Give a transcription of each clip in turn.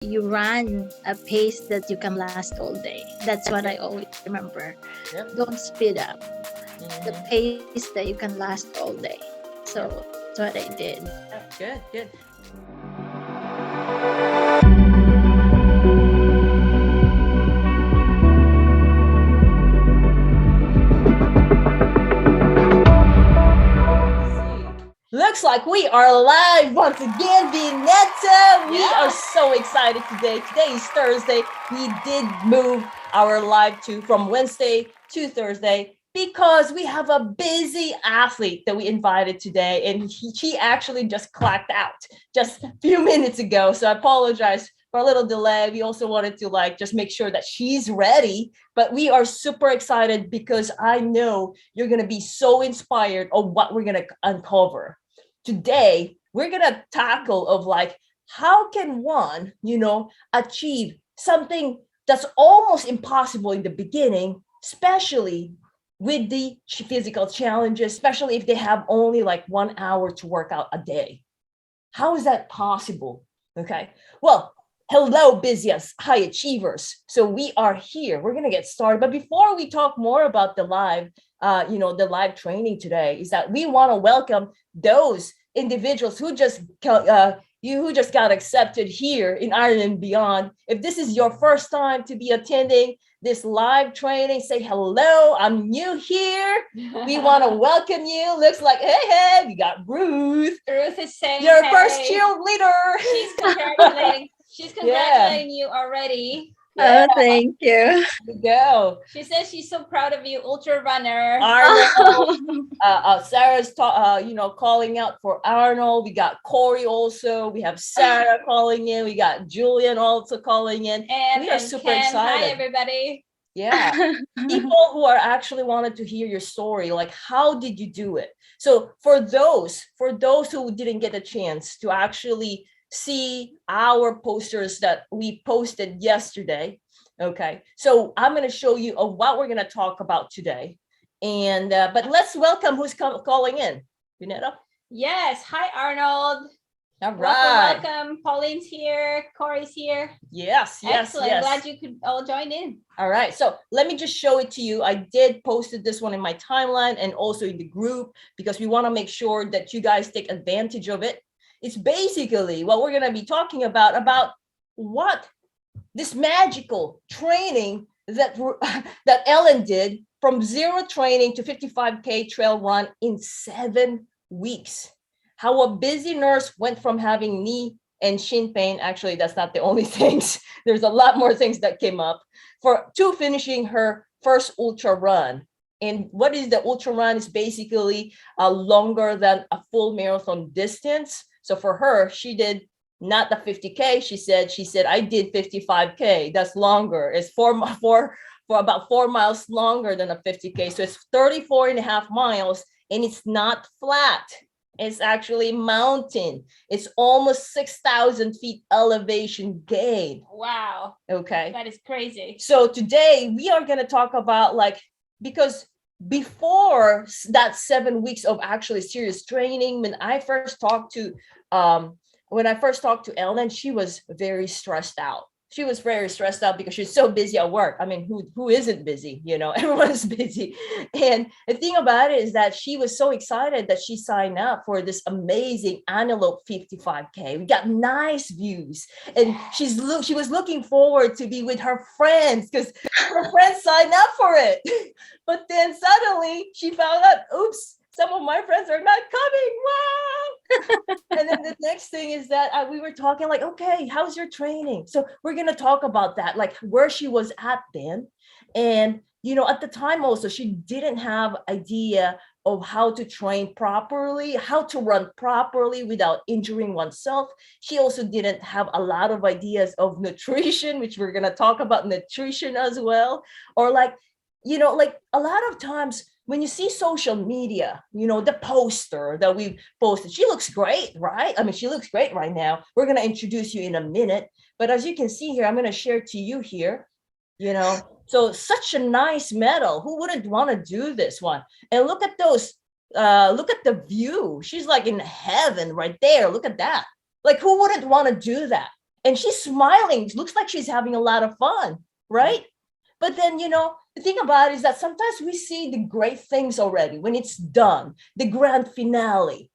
you run a pace that you can last all day. That's what I always remember. Yep. Don't speed up. The Mhm. pace that you can last all day. So Yep. that's what I did. Yep. Good. Good. Looks like we are live once again, Vinetta. We are so excited today. Today is Thursday. We did move our live to from Wednesday to Thursday because we have a busy athlete that we invited today, and she actually just clocked out just a few minutes ago. So I apologize for a little delay. We also wanted to just make sure that she's ready, but we are super excited because I know you're going to be so inspired of what we're going to uncover. Today, we're going to tackle of how can one, achieve something that's almost impossible in the beginning, especially with the physical challenges, especially if they have only 1 hour to work out a day. How is that possible? Okay. Well, hello, busy high achievers. So we are here. We're gonna get started. But before we talk more about the live, the live training today, is that we want to welcome those individuals who just who just got accepted here in Ireland and Beyond. If this is your first time to be attending this live training, say hello. I'm new here. We want to welcome you. Looks like, hey, we got Ruth. Ruth is saying, Your hey, first cheerleader. She's congratulating you already. Yeah. Oh, thank you. There we go. She says she's so proud of you, ultra runner. Arnold. Sarah's calling out for Arnold. We got Corey also. We have Sarah calling in. We got Julian also calling in. And we are super Ken. excited. Hi, everybody. Yeah. People who are actually wanted to hear your story, like how did you do it? So for those who didn't get a chance to actually see our posters that we posted yesterday, okay, so I'm going to show you of what we're going to talk about today. And but let's welcome who's calling in. Vinetta? Yes. Hi, Arnold. All right. Welcome. Pauline's here. Corey's here. Yes. Excellent. Glad you could all join in. All right. So let me just show it to you. I did posted this one in my timeline and also in the group because we want to make sure that you guys take advantage of it. It's basically what we're going to be talking about what this magical training that Ellen did from zero training to 55K trail run in 7 weeks. How a busy nurse went from having knee and shin pain. Actually, that's not the only things. There's a lot more things that came up to finishing her first ultra run. And what is the ultra run? Is basically longer than a full marathon distance. So for her, she did not the 50K. She said, I did 55K. That's longer. It's for about 4 miles longer than a 50K. So it's 34 and a half miles, and it's not flat. It's actually mountain. It's almost 6,000 feet elevation gain. Wow. Okay. That is crazy. So today we are going to talk about because before that 7 weeks of actually serious training, when I first talked to Ellen, she was very stressed out. She was very stressed out because she's so busy at work. I mean, who isn't busy? Everyone's busy. And the thing about it is that she was so excited that she signed up for this amazing Antelope 55K. We got nice views. And she was looking forward to be with her friends because her friends signed up for it. But then suddenly she found out, oops, some of my friends are not coming. Wow. And then the next thing is that we were talking okay, how's your training? So we're going to talk about that, where she was at then. And, at the time also, she didn't have idea of how to train properly, how to run properly without injuring oneself. She also didn't have a lot of ideas of nutrition, which we're going to talk about nutrition as well. Or a lot of times, when you see social media, the poster that we posted, she looks great, right? I mean, she looks great right now. We're going to introduce you in a minute. But as you can see here, I'm going to share to you here, so such a nice medal. Who wouldn't want to do this one? And look at those, look at the view. She's in heaven right there. Look at that. Who wouldn't want to do that? and she's smiling. Looks like she's having a lot of fun, right? But then, the thing about it is that sometimes we see the great things already when it's done, the grand finale,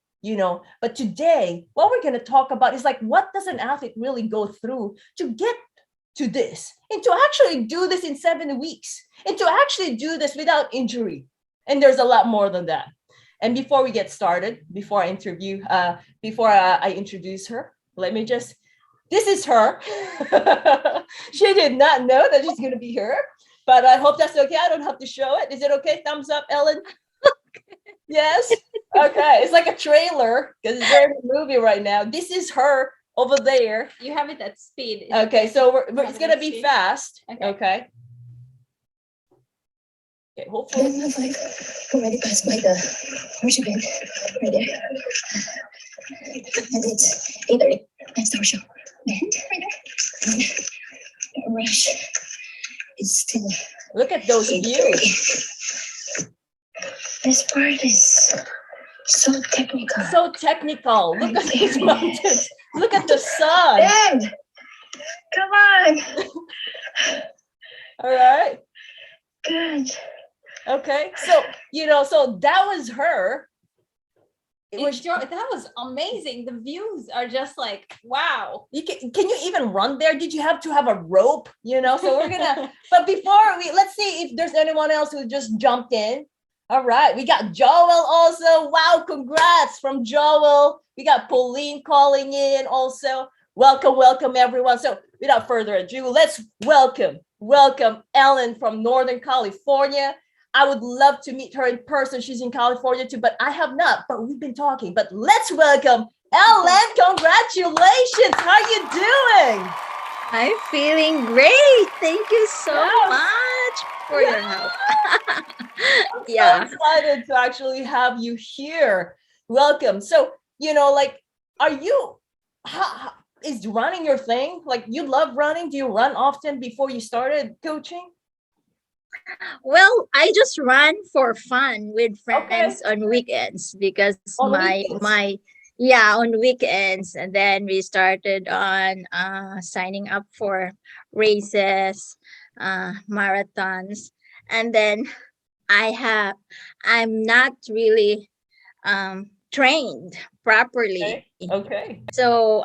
But today, what we're going to talk about is like, what does an athlete really go through to get to this and to actually do this in 7 weeks and to actually do this without injury? And there's a lot more than that. And before we get started, before I introduce her, this is her. She did not know that she's going to be here, but I hope that's okay. I don't have to show it. Is it okay? Thumbs up, Ellen? Yes? Okay. It's like a trailer because it's in a movie right now. This is her over there. You have it at speed. Okay. So it's going to be fast. Okay. Okay, hopefully. I'm like already passed by the worship band right there. And it's 8:30. That's the worship band right there. And the rush is still. Look at those views. This part is so technical. So technical. Look at these mountains. Look at the sun. Dad, come on. All right. Good. Okay. So, so that was her. That was amazing. The views are just like, wow. Can you even run there? Did you have to have a rope? So we're gonna. But before let's see if there's anyone else who just jumped in. All right, we got Joel also. Wow, congrats from Joel. We got Pauline calling in also. Welcome everyone. So without further ado, let's welcome Ellen from Northern California. I would love to meet her in person. She's in California too, but I have not. But we've been talking. But let's welcome Ellen. Congratulations. How you doing? I'm feeling great. Thank you so much for your help. I'm so excited to actually have you here. Welcome. So, are you, is running your thing? Like, you love running? Do you run often before you started coaching? Well, I just run for fun with friends on weekends because on weekends, and then we started on signing up for races, marathons, and then I'm not really trained properly. Okay. So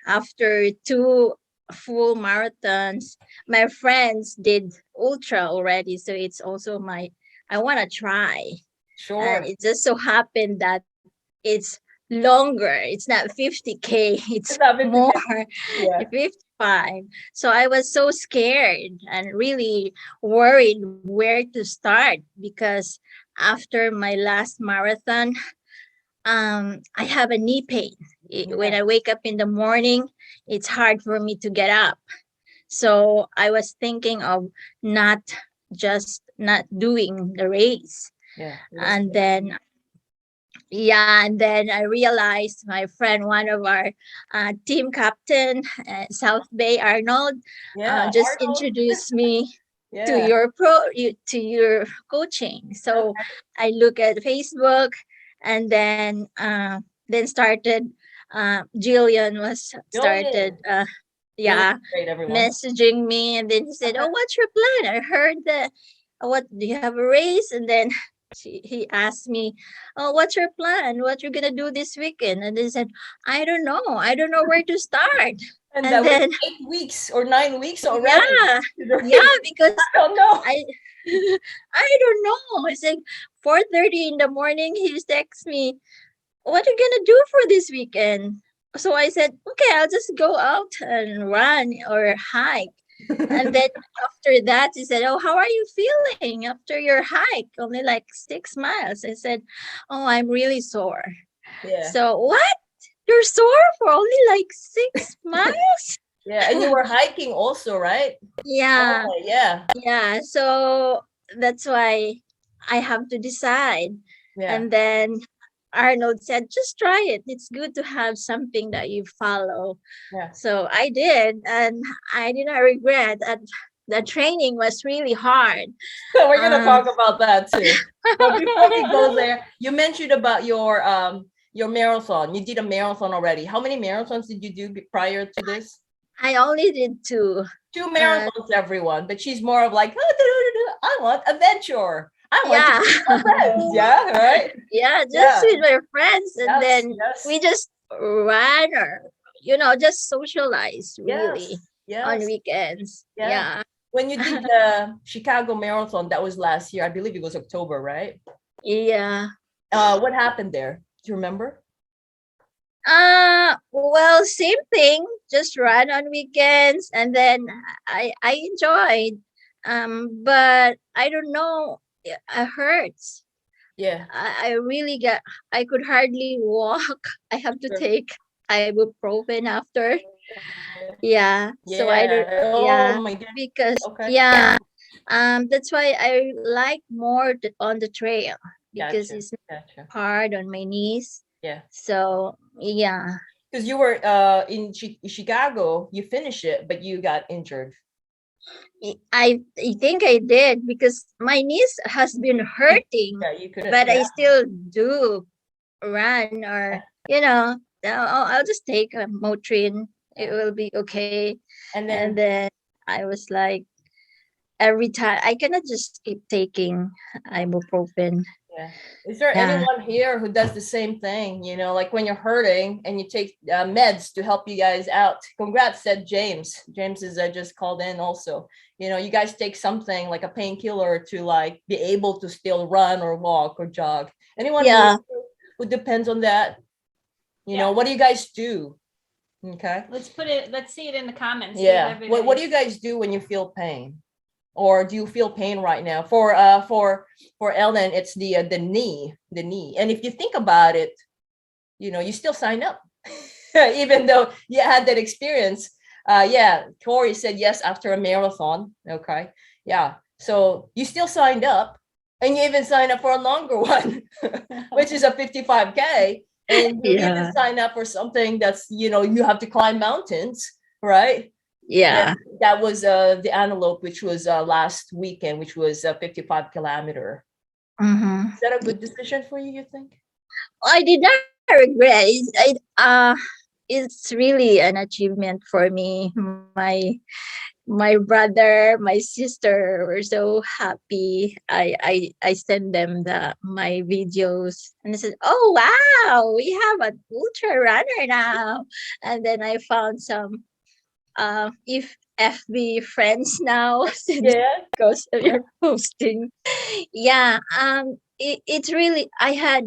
after 2 full marathons, my friends did ultra already, so it's also I want to try. Sure. And it just so happened that it's longer. It's not 50K, it's more. 55. So I was so scared and really worried where to start because after my last marathon, I have a knee pain. When I wake up in the morning, it's hard for me to get up. So I was thinking of not doing the race. And then I realized my friend, one of our team captain, South Bay Arnold, just introduced me to your coaching. So I look at Facebook, and then started. Jillian started messaging me, and then he said, "Oh, what's your plan? I heard that. What do you have a race?" And then he asked me, "Oh, what's your plan? What you're gonna do this weekend?" And they said, "I don't know where to start." And that then, was 8 weeks or 9 weeks already. Because I don't know. I don't know. It's like 4:30 in the morning. He texts me, "What are you gonna do for this weekend?" So I said, "Okay, I'll just go out and run or hike." And then after that, he said, "Oh, how are you feeling after your hike? Only like 6 miles." I said, "Oh, I'm really sore." So what? You're sore for only like 6 miles? And you were hiking also, right? Yeah. Yeah. So that's why I have to decide. And then Arnold said, "Just try it. It's good to have something that you follow." So I did, and I did not regret that. The training was really hard. So we're gonna talk about that too. But before we go there, you mentioned about your marathon. You did a marathon already. How many marathons did you do prior to this? I only did two. 2 marathons, everyone, but she's more of like, I want adventure. I want to Yeah. be with my friends. Yeah, right. Yeah, just Yeah. with my friends, and Yes, then yes, we just ran, or just socialize really yes, on yes. weekends. Yeah. Yeah. When you did the Chicago Marathon, that was last year. I believe it was October, right? Yeah. What happened there? Do you remember? Well, same thing, just run on weekends, and then I enjoyed, but I don't know, it hurts. Yeah. I really get, I could hardly walk. I have to Sure. take ibuprofen after. Yeah. So I don't, Yeah. Oh yeah, my God. because, Okay. yeah, that's why I like more on the trail, because Gotcha. it's Gotcha. hard on my knees. Yeah. So yeah. Because you were in Chicago, you finished it, but you got injured. I think I did, because my knees has been hurting, Yeah, you couldn't. but I Yeah. still do run, or I'll just take a Motrin. It will be okay. And And then, then I was like, every time I cannot just keep taking ibuprofen. yeah. Is there Yeah. anyone here who does the same thing? Like when you're hurting and you take meds to help you guys out. Congrats, said James. James is just called in also. You guys take something like a painkiller to like be able to still run or walk or jog. Anyone here Yeah. who depends on that? Yeah. What do you guys do? Okay. Let's see it in the comments. Yeah. What do you guys do when you feel pain? Or do you feel pain right now? For Ellen, it's the knee, And if you think about it, you still sign up, even though you had that experience. Yeah, Corey said yes after a marathon. Okay, yeah. So you still signed up, and you even signed up for a longer one, which is a 55K, and you even Yeah. sign up for something that's you have to climb mountains, right? Yeah. That was the antelope, which was last weekend, which was a 55 kilometer. Mm-hmm. Is that a good decision for you think? I did not regret it. It's really an achievement for me. My brother, my sister were so happy. I sent them my videos, and I said, "Oh wow, we have an ultra runner now." And then I found some if FB friends now, since Yeah. because you're posting. Yeah, it's really, I had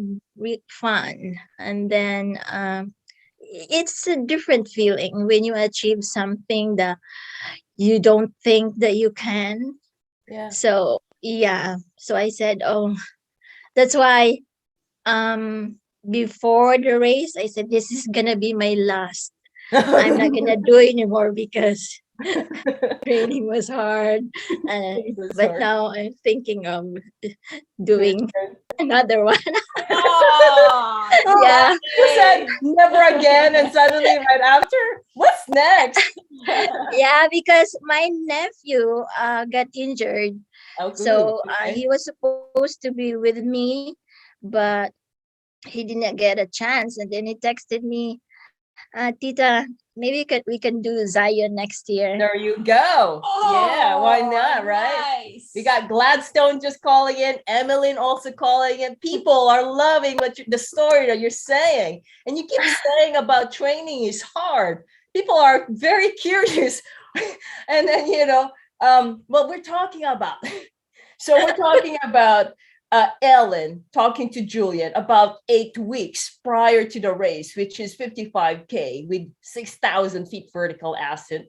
fun, and then it's a different feeling when you achieve something that you don't think that you can. Yeah. So yeah, so I said, oh, that's why before the race I said, this is gonna be my last. I'm not gonna do it anymore, because training was hard. But now I'm thinking of doing another one. Oh, Yeah. You said never again, and suddenly right after, what's next? Yeah, because my nephew got injured. Oh, So okay. he was supposed to be with me, but he didn't get a chance. And then he texted me, Tita, maybe we can do Zion next year. There you go. Yeah, why Oh, not, right? nice. We got Gladstone just calling in, Emmeline also calling in. People are loving the story that you're saying. And you keep saying about training is hard. People are very curious. And then, what we're talking about. So we're talking about Ellen talking to Juliet about 8 weeks prior to the race, which is 55K with 6,000 feet vertical ascent.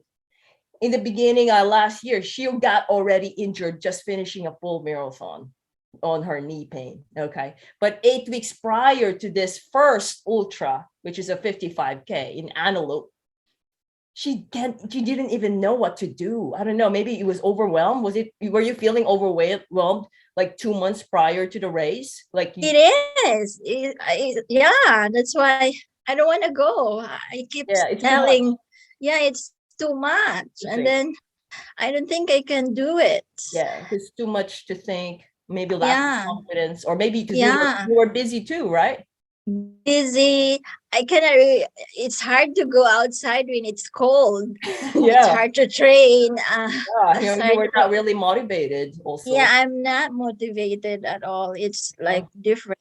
In the beginning last year, she got already injured just finishing a full marathon on her knee pain. Okay. But 8 weeks prior to this first ultra, which is a 55K in Antelope, she didn't even know what to do. I don't know. Maybe it was overwhelmed. Were you feeling overwhelmed like 2 months prior to the race? It is. Yeah, that's why I don't want to go. I keep It's telling, yeah, it's too much. And then I don't think I can do it. Yeah, it's too much to think. Maybe lack of confidence, or maybe because you Yeah. were busy too, right? busy. I cannot really, it's hard to go outside when it's cold. It's Yeah. hard to train. Yeah. You Aside were from, not really motivated yeah, also. I'm not motivated at all. It's like different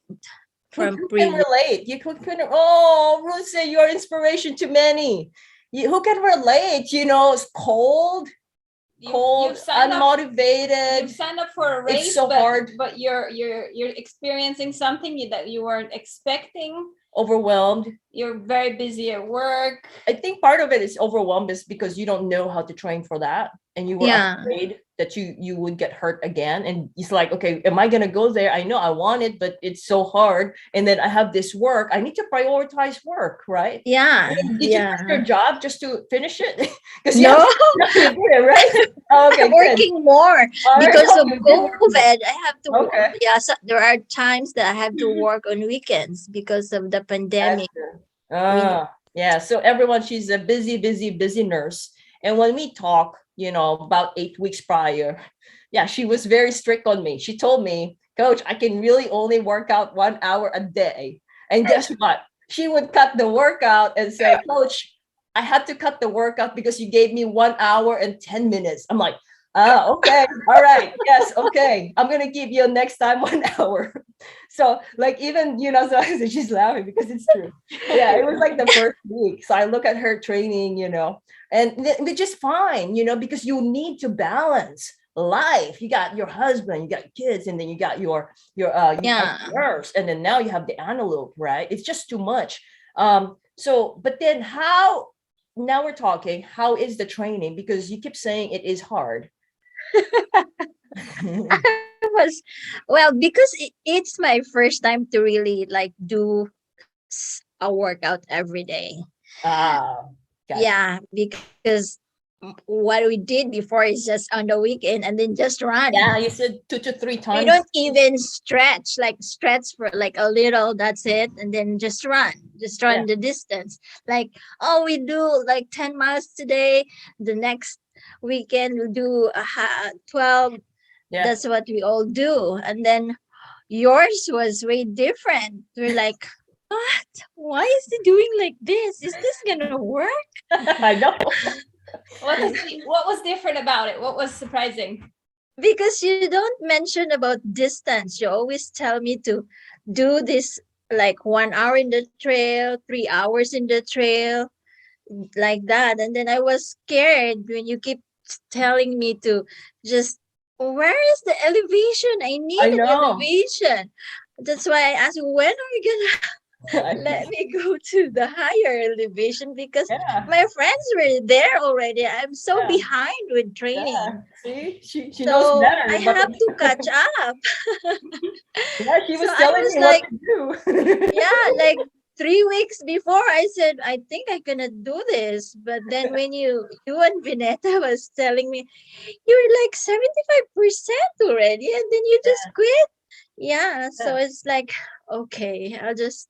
from Who can previous. relate? Oh, Ruth said you're inspiration to many. Who can relate? It's cold, You've signed up. unmotivated. You've signed up for a race, It's so hard. but you're experiencing something that you weren't expecting. Overwhelmed. You're very busy at work. I think part of it is overwhelmed is because you don't know how to train for that, and you were afraid that you would get hurt again. And it's like, okay, am I gonna go there? I know I want it, but it's so hard. And then I have this work. I need to prioritize work, right? Yeah. Did you quit your job just to finish it? Because No, you did it, right? Okay, I'm working more because of COVID. I have to. Okay. Yeah, so there are times that I have to work on weekends because of the pandemic. Yeah. So everyone, she's a busy, busy, busy nurse. And when we talk, about 8 weeks prior, yeah, she was very strict on me. She told me, Coach, I can really only work out 1 hour a day. And guess what? She would cut the workout and say, Coach, I had to cut the workout because you gave me 1 hour and 10 minutes. I'm like, okay. All right. Yes. Okay. I'm going to give you next time 1 hour. So like, even, so she's laughing because it's true. Yeah. It was like the first week. So I look at her training, which is fine, because you need to balance life. You got your husband, you got kids, and then you got your nurse, and then now you have the antelope, right? It's just too much. So, but then now we're talking, how is the training? Because you keep saying it is hard. Because it's my first time to really like do a workout every day. Yeah, because what we did before is just on the weekend and then just run. Yeah, you said 2 to 3 times. We don't even stretch for like a little, that's it, and then just run the distance. Like, we do like 10 miles today, the next weekend we'll do 12. Yeah. That's what we all do. And then yours was way different. We're like, what? Why is he doing like this? Is this gonna work? I know. What was different about it? What was surprising? Because you don't mention about distance. You always tell me to do this like 1 hour in the trail, 3 hours in the trail, like that. And then I was scared when you keep telling me to just, where is the elevation? I need an elevation. That's why I asked, when are you gonna let me go to the higher elevation? Because my friends were there already. I'm so behind with training. See, she knows better. I have to catch up. Yeah, she was telling me like, what to do. Like 3 weeks before, I said, I think I cannot do this. But then when you and Vineta was telling me, you're like 75% already, and then you just quit. Yeah, so it's like, okay, I'll just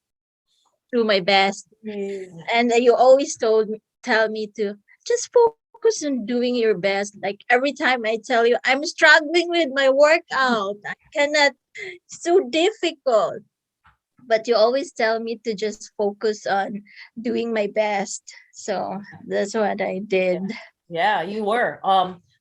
do my best. And you always tell me to just focus on doing your best. Like every time I tell you, I'm struggling with my workout. I cannot, it's so difficult. But you always tell me to just focus on doing my best. So that's what I did. Yeah, you were.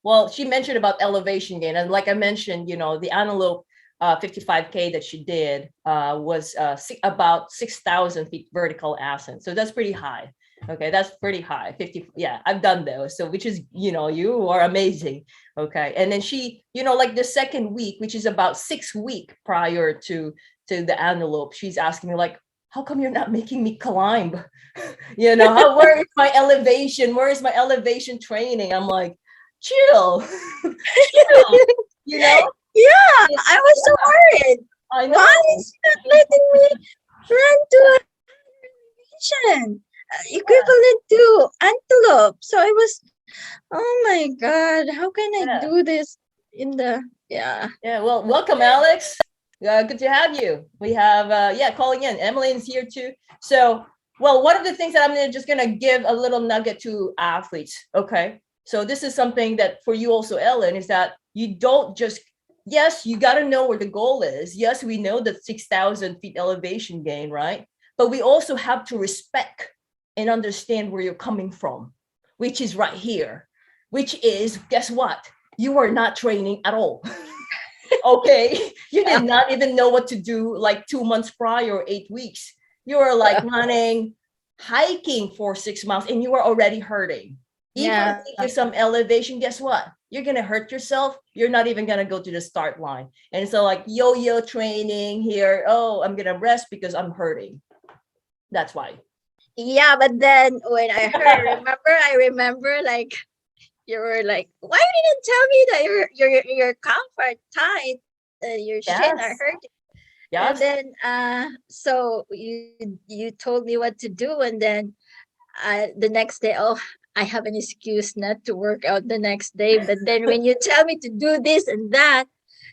Well, she mentioned about elevation gain. And like I mentioned, the antelope 55K that she did was about 6,000 feet vertical ascent. So that's pretty high. Okay, that's pretty high. 50. Yeah, I've done those. So which is, you are amazing. Okay. And then she, like the second week, which is about 6 weeks prior to the antelope, she's asking me like, how come you're not making me climb? Where is my elevation? Where is my elevation training? I'm like, chill. Yeah, I was so worried. I know. Why is she not letting me run to elevation equivalent to antelope? So I was, oh my God, how can I do this in the, Yeah, well, welcome, Alex. Good to have you. We have, calling in. Emmeline's here too. So, well, one of the things that I'm just going to give a little nugget to athletes. Okay. So this is something that for you also, Ellen, is that you don't just, yes, you got to know where the goal is. Yes, we know that 6,000 feet elevation gain, right? but we also have to respect and understand where you're coming from, which is right here, which is, guess what? You are not training at all. Okay. You did not even know what to do like 2 months prior or 8 weeks. You were like running, hiking for 6 months, and you were already hurting. Even if there's some elevation, guess what? You're going to hurt yourself. You're not even going to go to the start line. And so like yo-yo training here. Oh, I'm going to rest because I'm hurting. That's why. Yeah, but then when I remember like you were like, why you didn't tell me that your calf are tight, your shin are hurting? Yes. And then so you told me what to do, and then the next day, oh, I have an excuse not to work out the next day. But then when you tell me to do this and that,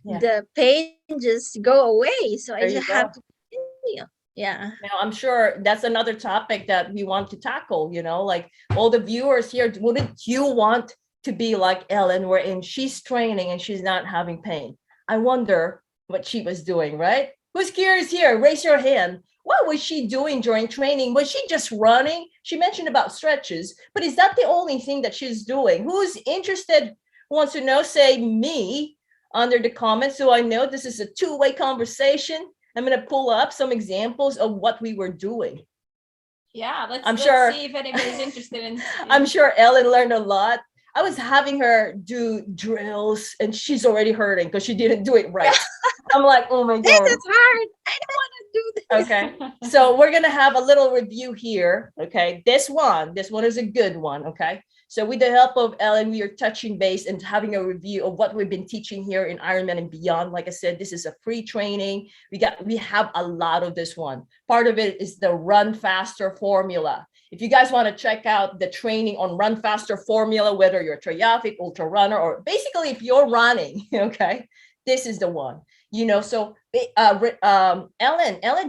the pain just go away. So I just have to continue. Yeah. Now, I'm sure that's another topic that we want to tackle, you know, like all the viewers here, wouldn't you want to be like Ellen, wherein she's training and she's not having pain? I wonder what she was doing, right? Who's curious here? Raise your hand. What was she doing during training? Was she just running? She mentioned about stretches, but is that the only thing that she's doing? Who's interested, wants to know, say me under the comments, so I know this is a two-way conversation. I'm going to pull up some examples of what we were doing. Yeah, let's see if anybody's interested in. I'm sure Ellen learned a lot. I was having her do drills and she's already hurting because she didn't do it right. I'm like, oh my God. This is hard. I don't want to do this. Okay. So we're going to have a little review here. Okay. This one is a good one. Okay. So with the help of Ellen, we are touching base and having a review of what we've been teaching here in Ironman and beyond. Like I said, this is a free training. We have a lot of this one. Part of it is the Run Faster formula. If you guys want to check out the training on Run Faster formula, whether you're a triathlete, ultra runner, or basically if you're running, okay, this is the one. You know, so Ellen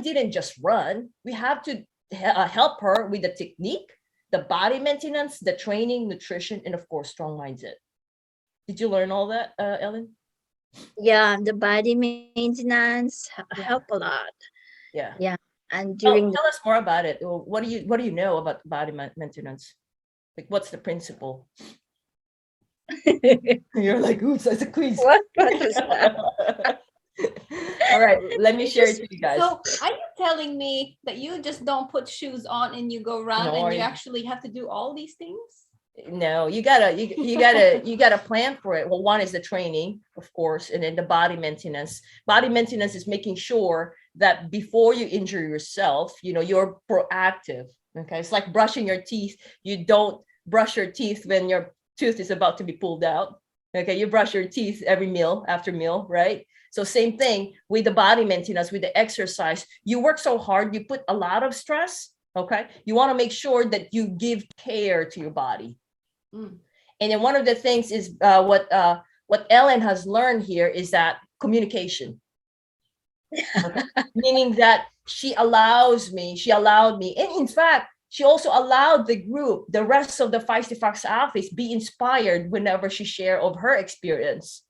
didn't just run. We have to help her with the technique, the body maintenance, the training, nutrition, and of course, strong mindset. Did you learn all that, Ellen? Yeah, the body maintenance help a lot. Yeah. Yeah. And during tell us more about it. What do you know about body maintenance? Like, what's the principle? You're like, oops, that's a quiz. What was that? All right, let me share it to you guys. So are you telling me that you just don't put shoes on and you go run and you actually have to do all these things? No, you gotta plan for it. Well, one is the training, of course, and then the body maintenance. Body maintenance is making sure that before you injure yourself, you know, you're proactive. Okay, it's like brushing your teeth. You don't brush your teeth when your tooth is about to be pulled out. Okay, you brush your teeth every meal after meal, right? So same thing with the body maintenance, with the exercise. You work so hard, you put a lot of stress. Okay, you want to make sure that you give care to your body. And then one of the things is what Ellen has learned here is that communication. Okay? Meaning that she allowed me, and in fact, she also allowed the group, the rest of the feistyfox athletes, be inspired whenever she shared of her experience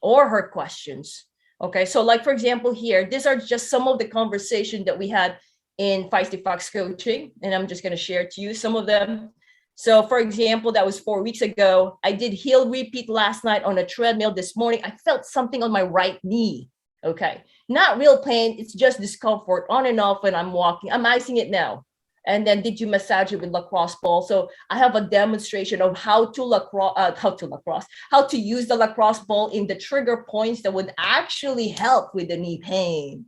or her questions. Okay, so like for example here, these are just some of the conversation that we had in feistyfox coaching, and I'm just going to share to you some of them. So for example, that was 4 weeks ago. I did heel repeat last night on a treadmill. This morning, I felt something on my right knee. Okay, not real pain. It's just discomfort on and off when I'm walking. I'm icing it now. And then did you massage it with lacrosse ball? So I have a demonstration of how to use the lacrosse ball in the trigger points that would actually help with the knee pain.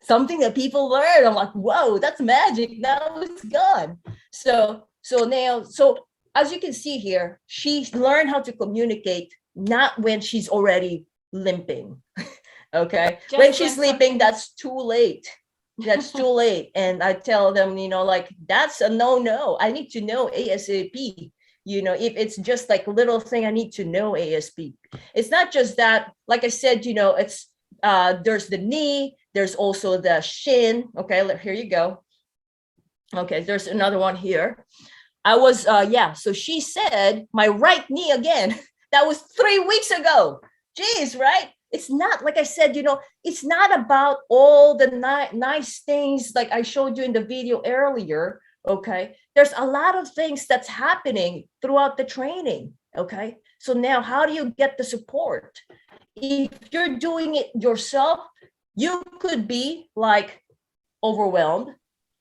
Something that people learn. I'm like, whoa, that's magic. Now it's gone. So as you can see here, she learned how to communicate, not when she's already limping. Okay. Just when she's sleeping, that's too late. That's too late. And I tell them, you know, like, that's a no. I need to know ASAP. You know, if it's just like a little thing, I need to know ASAP. It's not just that, like I said, you know, it's there's the knee, there's also the shin. Okay, here you go. Okay, there's another one here. I was, so she said my right knee again. That was 3 weeks ago. Jeez, right? it's not, like I said, it's not about all the nice things like I showed you in the video earlier. Okay. There's a lot of things that's happening throughout the training. Okay. So now how do you get the support? If you're doing it yourself, you could be like overwhelmed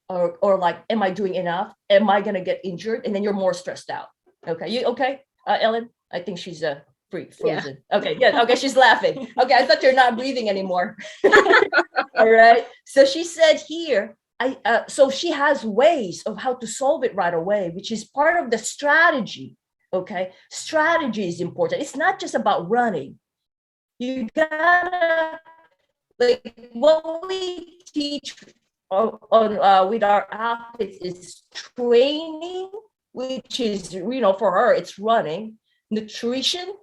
or like, am I doing enough? Am I going to get injured? And then you're more stressed out. Okay. You okay? Ellen, I think she's frozen. Yeah. Okay. Good. Okay. She's laughing. Okay. I thought you're not breathing anymore. All right. So she said here, so she has ways of how to solve it right away, which is part of the strategy. Okay. Strategy is important. It's not just about running. You gotta, like, what we teach on with our athletes is training, which is, for her, it's running, nutrition,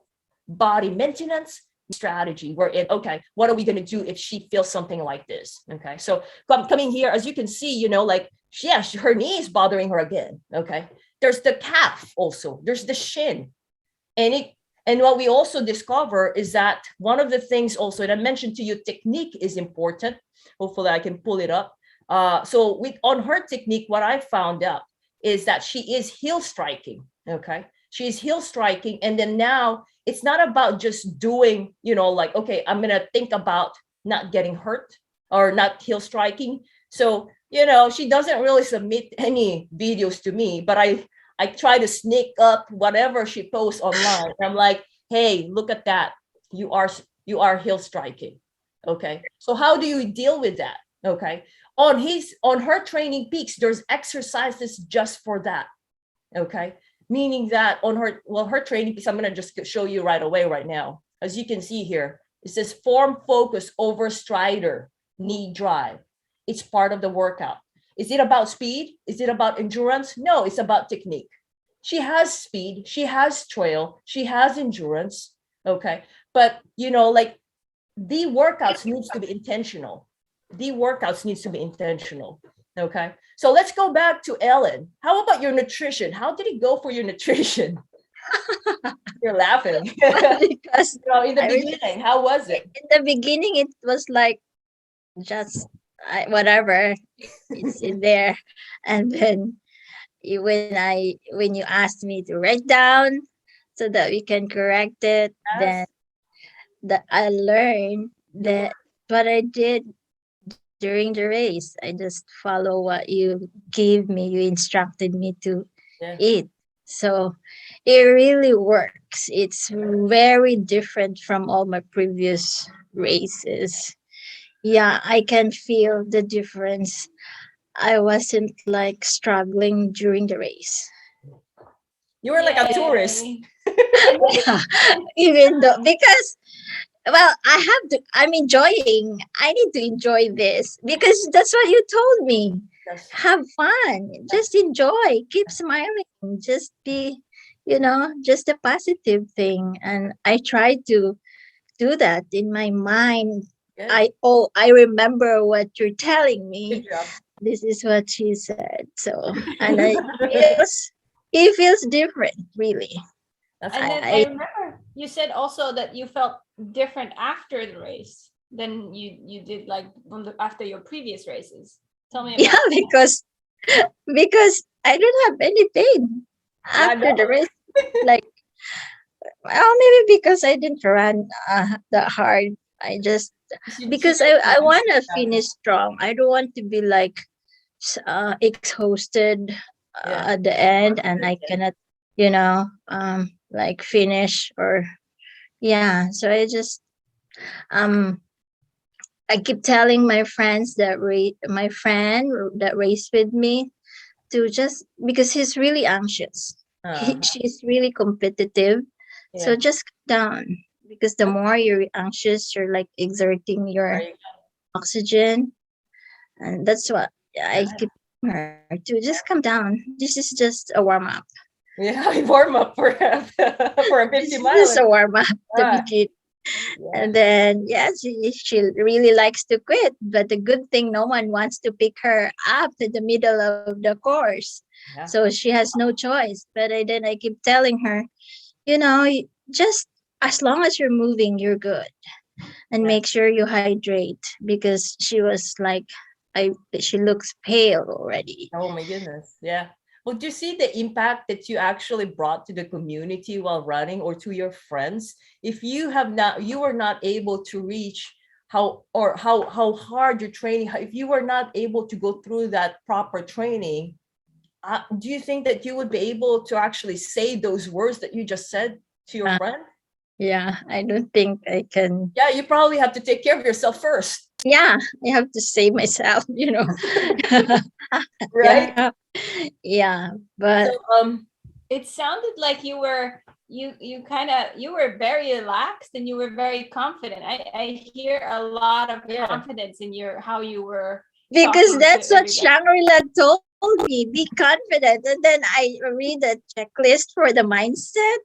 body maintenance, strategy. We're in, okay, what are we going to do if she feels something like this? Okay, so coming here, as you can see, her knee is bothering her again. Okay, there's the calf also, there's the shin. And what we also discover is that one of the things also, and I mentioned to you, technique is important. Hopefully I can pull it up. So on her technique, what I found out is that she is heel striking. Okay, she is heel striking, and then now it's not about just doing, like, okay, I'm gonna think about not getting hurt or not heel striking. So she doesn't really submit any videos to me, but I try to sneak up whatever she posts online. I'm like, hey, look at that. You are heel striking. Okay, so how do you deal with that? Okay, on her training peaks, there's exercises just for that. Okay, meaning that on her training peaks, I'm going to just show you right away right now. As you can see here, it says form focus over strider knee drive. It's part of the workout. Is it about speed? Is it about endurance? No, it's about technique. She has speed, she has trail, she has endurance. Okay, but like, the workouts needs to be intentional. Okay, so let's go back to Ellen. How about your nutrition? How did it go for your nutrition? You're laughing. Because in the beginning, how was it? In the beginning, it was like just whatever, it's in there. And then when you asked me to write down so that we can correct it, yes, then that I learned that what I did during the race, I just follow what you gave me. You instructed me to eat. So it really works. It's very different from all my previous races. Yeah, I can feel the difference. I wasn't like struggling during the race. You were like a tourist. Yeah, even though, because, well, I'm enjoying. I need to enjoy this because that's what you told me. Yes. Have fun. Just enjoy. Keep smiling. Just be, just a positive thing. And I try to do that in my mind. Good. I remember what you're telling me. This is what she said. So, and it feels different, really. And then I remember you said also that you felt different after the race than you did like after your previous races. Tell me about that. because I don't have any pain after the race. Like, well, maybe because I didn't run that hard. I just, because I want to finish strong. I don't want to be like exhausted at the end, and I cannot, like finish or, so I just, I keep telling my friends my friend that raced with me to just, because he's really anxious. She's really competitive. So just calm down, because the more you're anxious, you're like exerting your oxygen. And that's what I keep her to just calm down. This is just a warm up. Yeah, warm up for a 50 miles. Just a warm up to begin. And then she really likes to quit, but the good thing, no one wants to pick her up in the middle of the course. So she has no choice. But then I keep telling her, just as long as you're moving, you're good. and make sure you hydrate, because she was like, she looks pale already. Oh my goodness. Yeah. Well, do you see the impact that you actually brought to the community while running, or to your friends? If you were not able to reach how hard you're training, if you were not able to go through that proper training, do you think that you would be able to actually say those words that you just said to your friend? Yeah, I don't think I can. Yeah, you probably have to take care of yourself first. Yeah, I have to save myself, Right? Yeah, but so, it sounded like you were you were very relaxed and you were very confident. I hear a lot of confidence in how you were, because that's what Shangrila told me, be confident. And then I read the checklist for the mindset.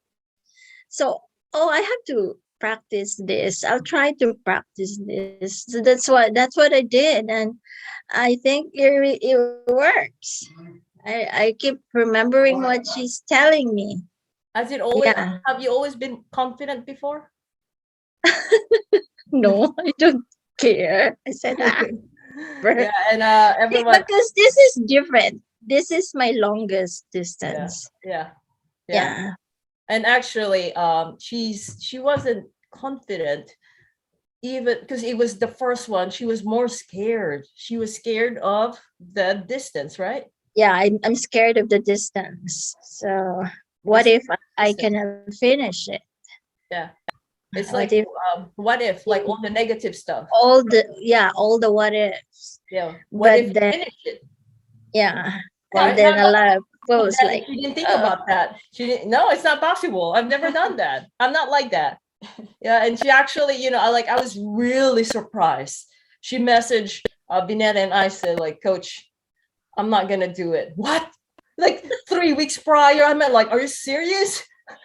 So, I have to practice this. I'll try to practice this. So that's what I did. And I think it works. I keep remembering what she's telling me. Have you always been confident before? No, I don't care. I said, yeah, and everyone, because this is different. This is my longest distance. Yeah. And actually, she wasn't confident, even because it was the first one. She was more scared. She was scared of the distance, right? Yeah, I'm scared of the distance. So what if I cannot finish it? Yeah. It's like, what if, like all the negative stuff. All the what ifs. Yeah. What if you finish it? Yeah. Right? And then a lot of posts like, she didn't think about that. She didn't. No, it's not possible. I've never done that. I'm not like that. Yeah, and she actually, I was really surprised. She messaged Binetta, and I said, like, Coach, I'm not gonna do it. What? Like 3 weeks prior, I meant, like, are you serious?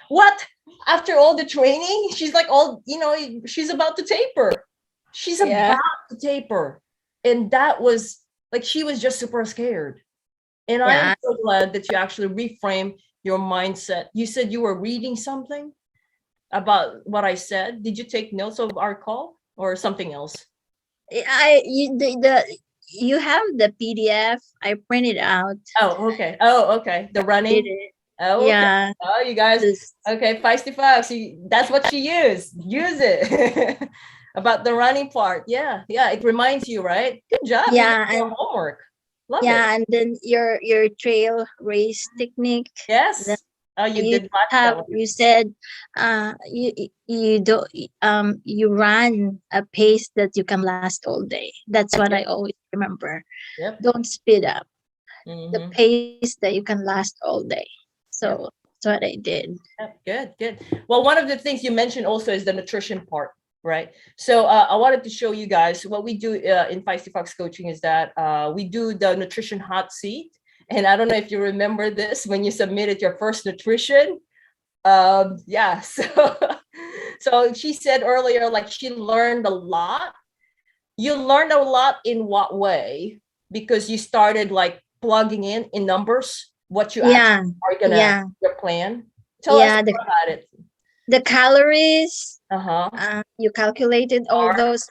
What? After all the training, she's like, she's about to taper. She's about to taper, and that was like, she was just super scared. And I'm so glad that you actually reframe your mindset. You said you were reading something about what I said. Did you take notes of our call or something else? You have the PDF. I printed out. Oh, okay. The running. Oh, okay. Yeah. Oh, you guys. Okay, feistyfox. That's what she used. Use it. About the running part. Yeah. It reminds you, right? Good job. Yeah. And homework. Love it. And then your trail race technique. Yes. You did that one. You said you don't you run a pace that you can last all day. That's what I always remember. Yep. Don't speed up. The pace that you can last all day. So that's what I did. Yep. Good. Well, one of the things you mentioned also is the nutrition part, right? So I wanted to show you guys what we do in Feistyfox coaching is that we do the nutrition hot seat. And I don't know if you remember this when you submitted your first nutrition. So she said earlier, like, she learned a lot. You learned a lot in what way? Because you started like plugging in numbers what you actually are gonna your plan. Tell us more about it. The calories. You calculated all those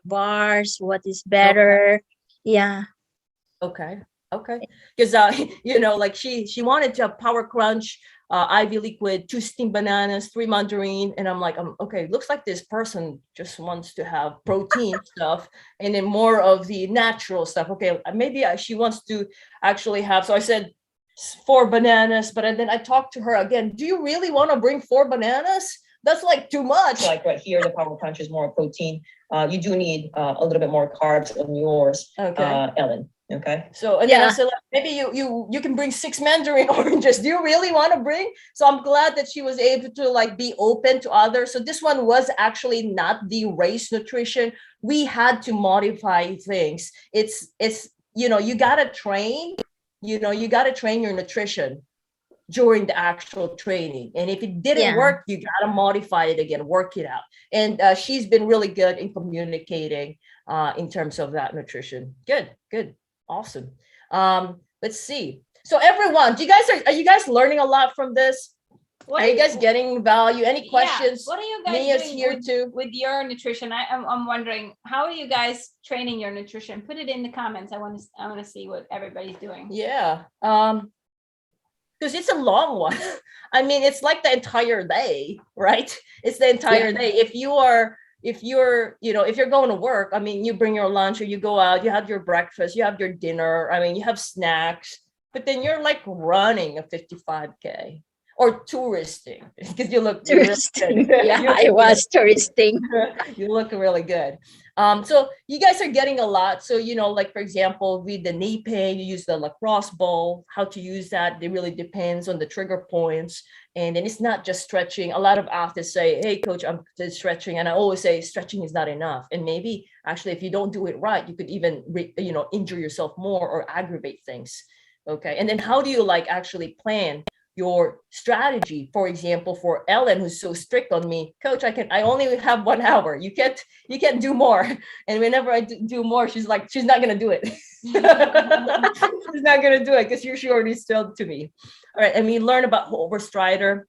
bars. What is better? Yeah. Okay. Because like she wanted to have power crunch, IV liquid, 2 steamed bananas, 3 mandarin, and I'm like, okay, looks like this person just wants to have protein stuff and then more of the natural stuff. Okay, maybe she wants to actually have. So I said 4 bananas, but then I talked to her again. Do you really want to bring 4 bananas? That's like too much. Like right here, the power crunch is more protein. You do need a little bit more carbs on yours, Ellen. Okay. So and then I said, like, maybe you can bring 6 mandarin oranges. Do you really want to bring? So I'm glad that she was able to like be open to others. So this one was actually not the race nutrition. We had to modify things. It's you gotta train. You gotta train your nutrition during the actual training. And if it didn't work, you got to modify it again, work it out. And she's been really good in communicating in terms of that nutrition. Good. Awesome. Let's see. So everyone, are you guys learning a lot from this? Are you guys getting value? Any questions? What are you guys Mia's doing here too. with your nutrition? I'm wondering, how are you guys training your nutrition? Put it in the comments. I want to see what everybody's doing. Yeah. Because it's a long one. I mean, it's like the entire day, right? It's the entire day. If you're going to work, I mean, you bring your lunch or you go out, you have your breakfast, you have your dinner, I mean, you have snacks, but then you're like running a 55K or touristing because you look touristing. I was touristing. You look really good. So you guys are getting a lot. So, like, for example, with the knee pain, you use the lacrosse ball. How to use that, it really depends on the trigger points. And then it's not just stretching. A lot of athletes say, hey, coach, I'm just stretching. And I always say stretching is not enough. And maybe actually, if you don't do it right, you could even, injure yourself more or aggravate things. Okay. And then how do you actually plan your strategy? For example, for Ellen, who's so strict on me, coach, I only have 1 hour. You can't do more. And whenever I do more, she's like, she's not going to do it. She's not going to do it because she already still to me. All right. And we learn about overstrider.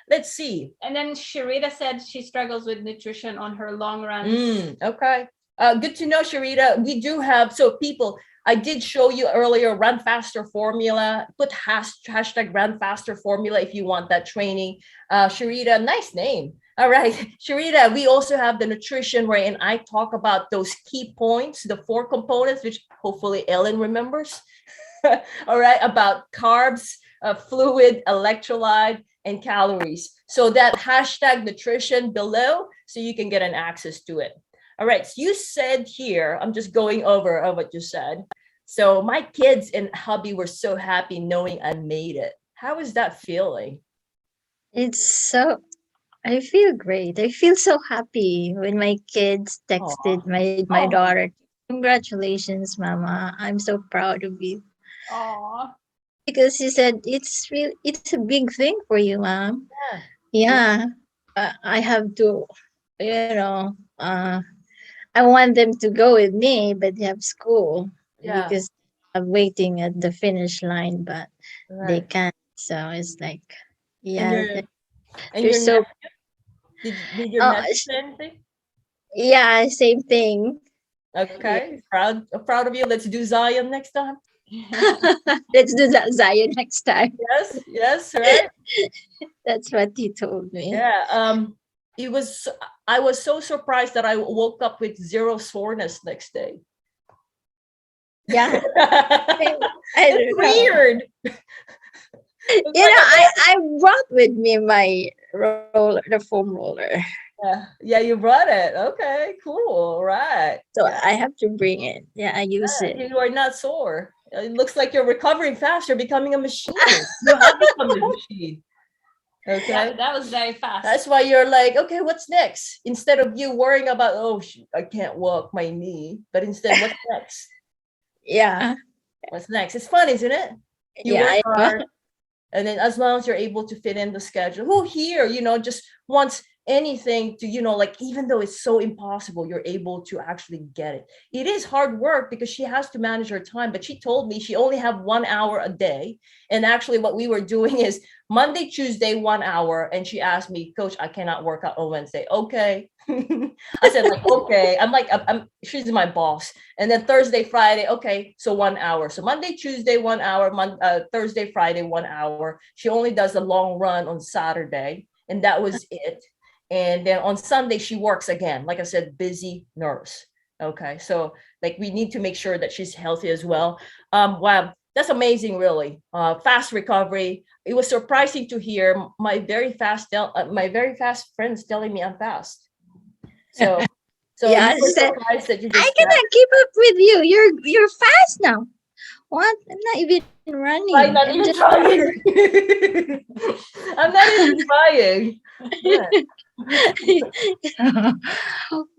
Let's see. And then Sharita said she struggles with nutrition on her long runs. Okay. Good to know, Sharita. We do have, so people, I did show you earlier, Run Faster formula. Put hashtag Run Faster formula if you want that training. Sharita, nice name. All right, Sharita, we also have the nutrition wherein I talk about those key points, the 4 components, which hopefully Ellen remembers. All right, about carbs, fluid, electrolyte, and calories. So that hashtag nutrition below, so you can get an access to it. All right, so you said here, I'm just going over what you said. So my kids and hubby were so happy knowing I made it. How is that feeling? I feel great. I feel so happy when my kids texted my daughter, congratulations, Mama. I'm so proud of you. Aww. Because she said, it's a big thing for you, Mom. Yeah. I have to, I want them to go with me, but they have school because I'm waiting at the finish line, but they can't. So it's like, and they're so. Did your nephew say anything? Yeah, same thing. Okay, proud of you. Let's do Zion next time. Let's do that Zion next time. Yes, right. That's what he told me. Yeah. I was so surprised that I woke up with 0 soreness next day. Yeah. It's weird. I brought with me my roller, the foam roller. Yeah, you brought it. Okay, cool. Right. So I have to bring it. Yeah, I use it. You are not sore. It looks like you're recovering fast. You're becoming a machine. You have become a machine. Okay. That was very fast. That's why you're like, okay, what's next? Instead of you worrying about, I can't walk my knee, but instead, what's next? Yeah. What's next? It's fun, isn't it? You work hard, and then as long as you're able to fit in the schedule, who here, just wants anything to, even though it's so impossible, you're able to actually get it. It is hard work because she has to manage her time, but she told me she only have 1 hour a day. And actually what we were doing is Monday, Tuesday, 1 hour. And she asked me, Coach, I cannot work out on Wednesday. Okay. I said okay. She's my boss. And then Thursday, Friday. Okay. So 1 hour. So Monday, Tuesday, 1 hour, Thursday, Friday, 1 hour. She only does a long run on Saturday. And that was it. And then on Sunday, she works again. Like I said, busy nurse. Okay. So we need to make sure that she's healthy as well. Wow. That's amazing, really. Fast recovery. It was surprising to hear my very fast friends telling me I'm fast. So yeah, you were surprised that you just I cannot keep up with you. You're fast now. What? I'm not even running. I'm not even trying. I'm not even trying.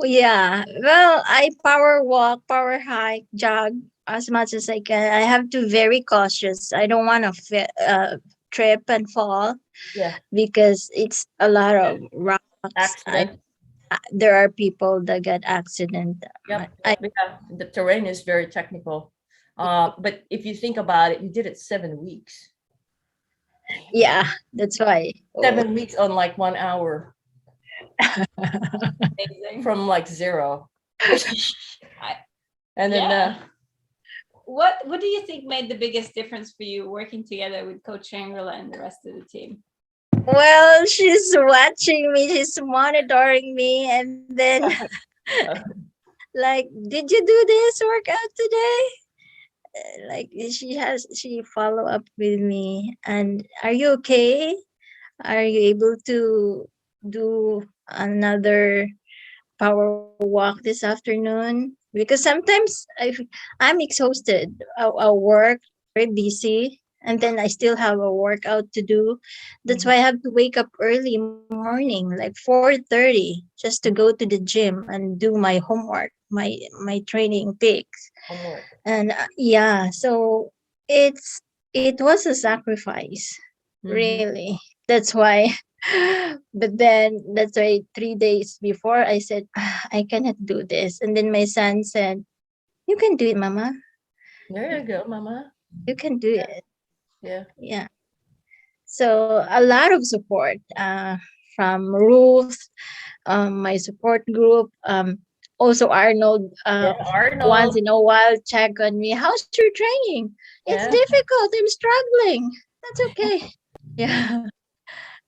Yeah. Well, I power walk, power hike, jog as much as I can. I have to be very cautious. I don't want to trip and fall. Yeah. Because it's a lot of rocks. Accident. There are people that get accident. Yep. The terrain is very technical. But if you think about it, you did it 7 weeks. Yeah, that's why. 7 weeks on like 1 hour Amazing. from like zero. I- And then yeah. What do you think made the biggest difference for you working together with Coach Shangrila and the rest of the team? Well, she's watching me, she's monitoring me, and then like, did you do this workout today? Like she follow up with me, and are you okay? Are you able to do another power walk this afternoon? Because sometimes I'm exhausted. I work very busy, and then I still have a workout to do. That's why I have to wake up early morning, like 4:30, just to go to the gym and do my homework, my training peaks. homework. And yeah, so it was a sacrifice, really. That's why. But then that's why 3 days before I said, I cannot do this. And then my son said, you can do it, Mama. There you go, Mama. You can do it. Yeah. Yeah. So a lot of support from Ruth, my support group. Also Arnold, Yeah, once Arnold. in a while check on me. How's your training? It's Yeah. difficult. I'm struggling. That's okay. Yeah.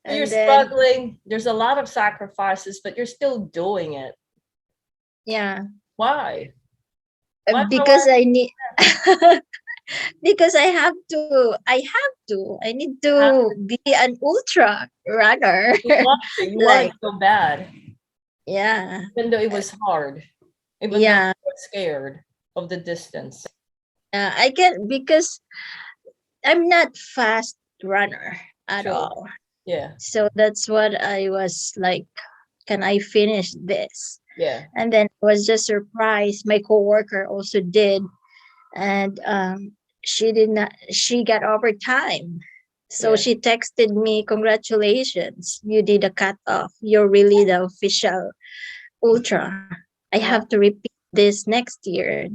You're And then struggling. There's a lot of sacrifices, but you're still doing it. yeah, Why? Why? because I need because I need to be an ultra runner. You want Like, it so bad, yeah. even though it was hard, even though Yeah. you were scared of the distance. I can, because I'm not fast runner at Sure. all. Yeah. So that's what I was like, can I finish this? Yeah. And then I was just surprised. My coworker also did. And she did not, she got overtime. So Yeah. she texted me, congratulations, you did a cutoff. You're really the official ultra. I have to repeat this next year.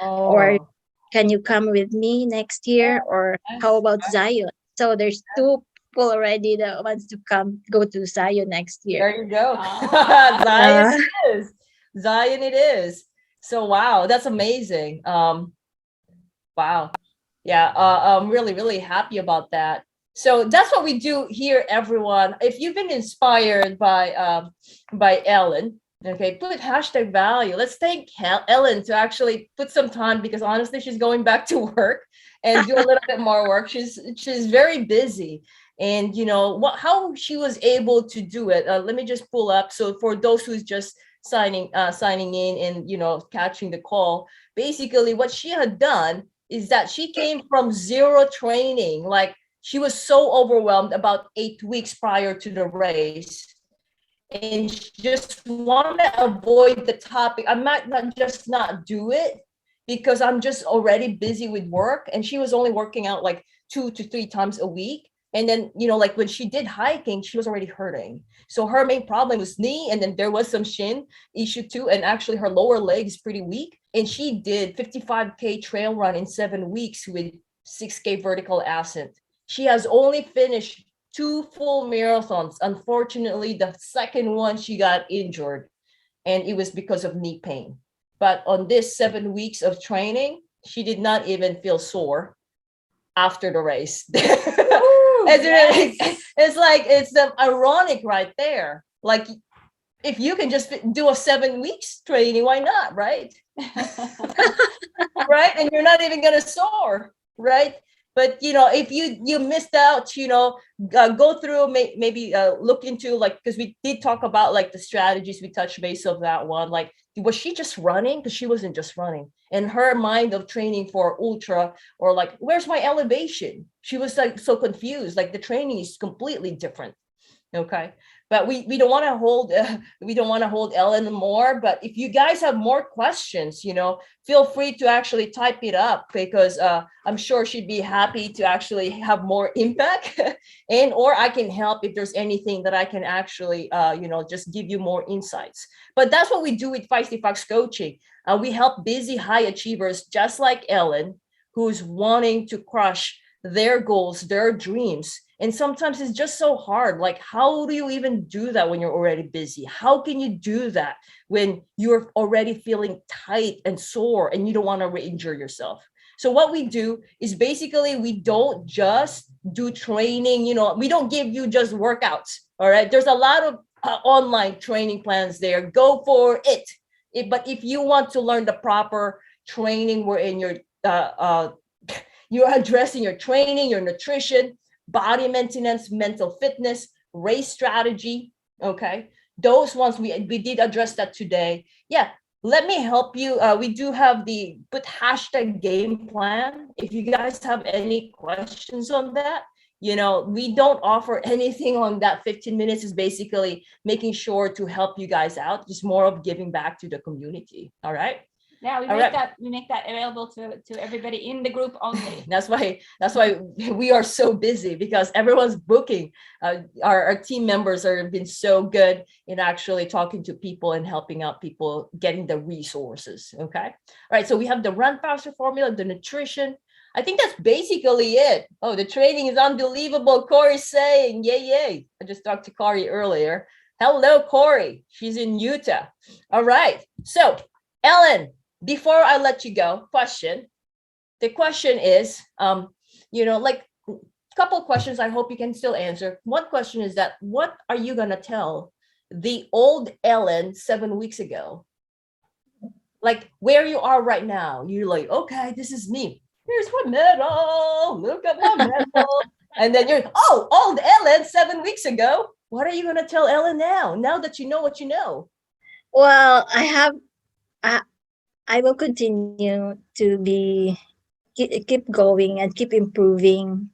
Or Oh, can you come with me next year? Or how yes. about Zion? So there's two people already that wants to come go to Zion next year. There you go. Ah. Zion it is. Zion it is. So wow, that's amazing. Wow. Yeah, I'm really, really happy about that. So that's what we do here, everyone. If you've been inspired by Ellen, okay, put hashtag value. Let's thank Ellen to actually put some time, because honestly, she's going back to work and do a little bit more work. She's very busy, and you know what, how she was able to do it. Let me just pull up. So for those who's just signing in and catching the call, basically what she had done is that she came from zero training. Like, she was so overwhelmed about 8 weeks prior to the race, and she just want to avoid the topic. I might not do it because I'm just already busy with work. And she was only working out like 2 to 3 times a week. And then, like when she did hiking, she was already hurting. So her main problem was knee, and then there was some shin issue too. And actually her lower leg is pretty weak. And she did 55K trail run in 7 weeks with 6K vertical ascent. She has only finished 2 full marathons. Unfortunately, the second one, she got injured, and it was because of knee pain. But on this 7 weeks of training, she did not even feel sore after the race. It's ironic right there. Like, if you can just do a 7 weeks training, why not, right? Right? And you're not even gonna soar, right? But if you missed out, go through, maybe look into, like, because we did talk about like the strategies, we touched base of that one. Like, was she just running? Because she wasn't just running. And her mind of training for ultra, or like, where's my elevation? She was like so confused. Like, the training is completely different. Okay, but we don't want to hold Ellen more. But if you guys have more questions, feel free to actually type it up, because I'm sure she'd be happy to actually have more impact and or I can help if there's anything that I can actually just give you more insights. But that's what we do with Feisty Fox Coaching. We help busy high achievers just like Ellen, who's wanting to crush their goals, their dreams, And sometimes it's just so hard. Like, how do you even do that when you're already busy? How can you do that when you're already feeling tight and sore and you don't want to re-injure yourself? So what we do is basically we don't just do training, we don't give you just workouts. All right. There's a lot of online training plans there. Go for it. But if you want to learn the proper training wherein you're addressing your training, your nutrition, body maintenance, mental fitness, race strategy. Okay. Those ones we did address that today. Yeah. Let me help you. We do have the put hashtag game plan. If you guys have any questions on that, we don't offer anything on that 15 minutes. Is basically making sure to help you guys out. Just more of giving back to the community. All right. Yeah, we make that available to everybody in the group only. That's why we are so busy, because everyone's booking. Our team members have been so good in actually talking to people and helping out people getting the resources. Okay. All right. So we have the run faster formula, the nutrition. I think that's basically it. Oh, the training is unbelievable. Corey's saying, yay, yay. I just talked to Corey earlier. Hello, Corey. She's in Utah. All right. So, Ellen, before I let you go, the question is, like a couple questions I hope you can still answer. One question is that, what are you going to tell the old Ellen 7 weeks ago? Like where you are right now, you're like, okay, this is me. Here's my medal. Look at my medal. And then you're, oh, old Ellen 7 weeks ago. What are you going to tell Ellen now that you know what you know? Well, I will continue to keep going and keep improving,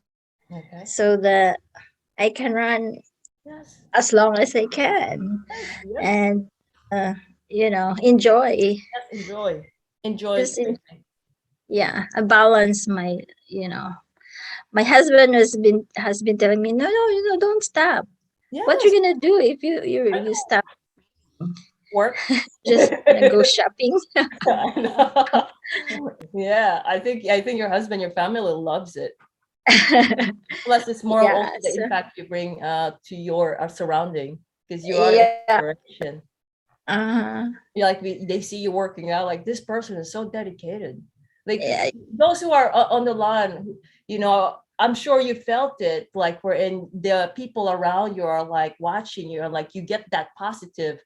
okay, so that I can run as long as I can, and enjoy. Yes, enjoy. Just yeah, I balance my my husband has been telling me, no, don't stop. Yes. What you gonna do if you stop? Work. Just go shopping. Yeah, I think your husband, your family loves it. Plus, it's more also the impact you bring to your surrounding, because you are inspiration. Like they see you working out, like this person is so dedicated. Like those who are on the line, I'm sure you felt it, like wherein the people around you are like watching you, like you get that positive,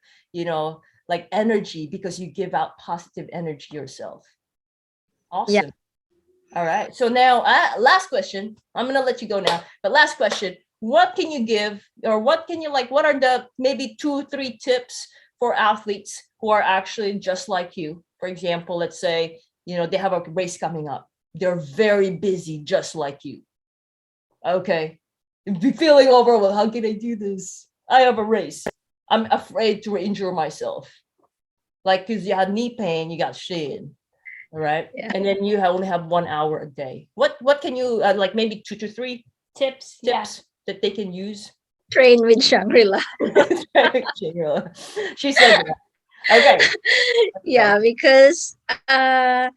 like energy, because you give out positive energy yourself. Awesome. Yeah. All right. So now, last question. I'm going to let you go now. But last question, what can you give, or what are the maybe 2-3 tips for athletes who are actually just like you? For example, let's say, they have a race coming up. They're very busy, just like you. Okay. Be feeling overwhelmed. How can I do this? I have a race. I'm afraid to injure myself. Like, because you had knee pain, you got shin. All right. Yeah. And then you only have 1 hour a day. What can you like maybe 2 to 3 tips that they can use? Train with Shangrila. She said that. Okay. Yeah, because I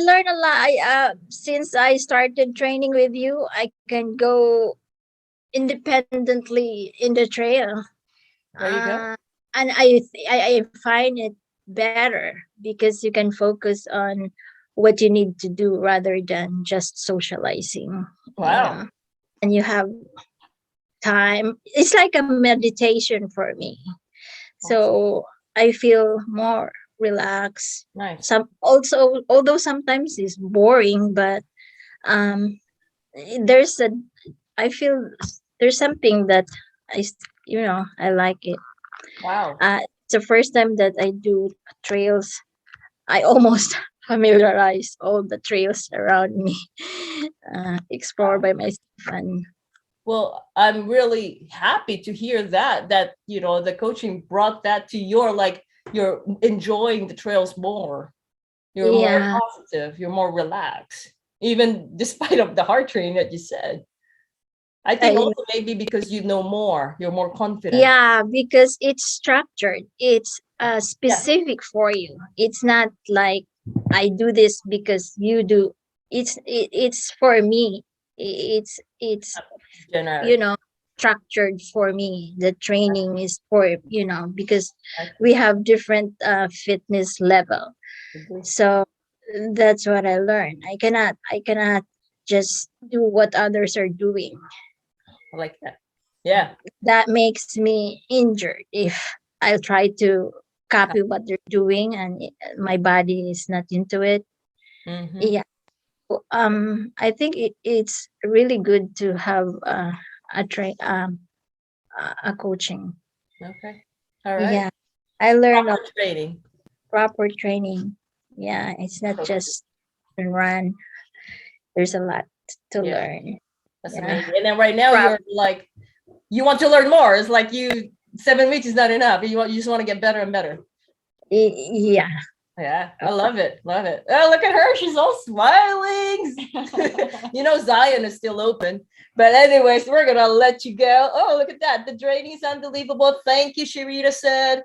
learned a lot. Since I started training with you, I can go independently in the trail. There you go. And I find it better, because you can focus on what you need to do rather than just socializing. Wow. And you have time. It's like a meditation for me. Awesome. So I feel more relaxed. Nice. Although sometimes it's boring, but I feel there's something that I like it. Wow. It's the first time that I do trails. I almost familiarize all the trails around me, explore by myself. And well, I'm really happy to hear that the coaching brought that to you're enjoying the trails more. You're more positive. You're more relaxed, even despite of the hard training that you said. I think also maybe because you know more, you're more confident. Yeah, because it's structured. It's specific for you. It's not like I do this because you do. It's for me. It's it's Generic. structured for me. The training is for because we have different fitness level. So that's what I learned. I cannot just do what others are doing. I like that. Yeah. That makes me injured if I try to copy what they're doing and my body is not into it. Mm-hmm. Yeah. I think it's really good to have a coaching. Okay. All right. Yeah. I learned Proper training. proper training. Yeah, it's not just run. There's a lot to learn. That's amazing. And then right now you're like, you want to learn more. It's like 7 weeks is not enough. You just want to get better and better. Yeah. Yeah, I love it. Love it. Oh, look at her. She's all smiling. Zion is still open. But anyways, we're going to let you go. Oh, look at that. The training is unbelievable. Thank you, Sharita said.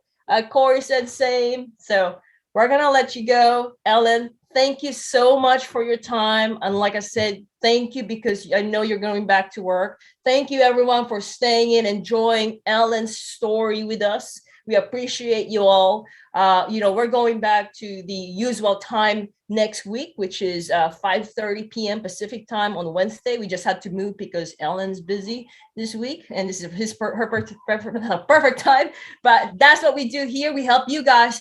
Corey said same. So we're going to let you go. Ellen, thank you so much for your time. And like I said, thank you because I know you're going back to work. Thank you, everyone, for staying in, enjoying Ellen's story with us. We appreciate you all. We're going back to the usual time next week, which is 5:30 p.m. Pacific time on Wednesday. We just had to move because Ellen's busy this week, and this is her perfect time. But that's what we do here. We help you guys.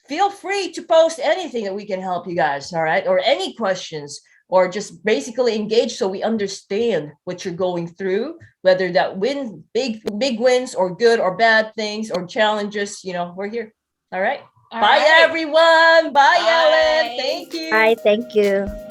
Feel free to post anything that we can help you guys, all right? Or any questions, or just basically engage so we understand what you're going through, whether that big wins or good or bad things or challenges. We're here. All right. Bye, everyone. Bye, Ellen. Thank you. Bye. Thank you.